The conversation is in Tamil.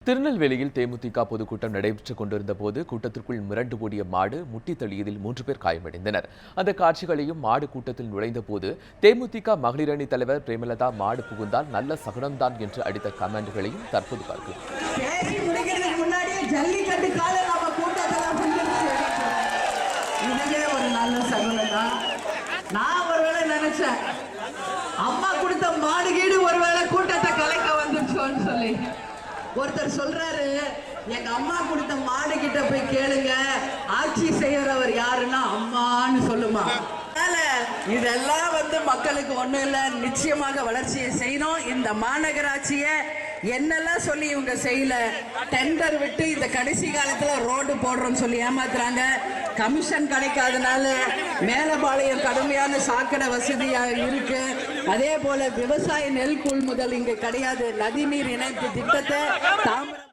திருநெல்வேலியில் தேமுதிக பொதுக்கூட்டம் நடைபெற்றுக் கொண்டிருந்த போது கூட்டத்திற்குள் மிரண்டு ஓடிய மாடு முட்டி தள்ளியதில் 3 பேர் காயமடைந்தனர். அந்த காட்சிகளையும் மாடு கூட்டத்தில் நுழைந்த போது தேமுதிக மகளிர் அணி தலைவர் பிரேமலதா மாடு புகுந்தால் நல்ல சகுனம்தான் என்று அடித்த கமெண்ட்களையும் தற்போது பார்க்கலாம். அம்மா கொடுத்த மாடு கீடு ஒருவேளை கூட்டத்தை கலைக்க வந்துருச்சோன்னு சொல்லி ஒருத்தர் சொல்றாரு, எங்க அம்மா கொடுத்த மாடு கிட்ட போய் கேளுங்க, ஆட்சி செய்யறவர் யாருன்னா அம்மான்னு சொல்லுமா. இதெல்லாம் மக்களுக்கு ஒண்ணும் இல்ல, நிச்சயமாக வளர்ச்சியை செய்யணும். இந்த மாநகராட்சியை என்னெல்லாம் சொல்லி இவங்க செய்யல, டெண்டர் விட்டு இந்த கடைசி காலத்துல ரோடு போடுறோம்னு சொல்லி ஏமாத்துறாங்க. கமிஷன் கிடைக்காதனால மேலபாளையம் கடுமையான சாக்கடை வசதியா இருக்கு. அதே போல விவசாய நெல் கொள்முதல் இங்க கிடையாது. நதிநீர் இணைப்பு திட்டத்தை தாமிரம்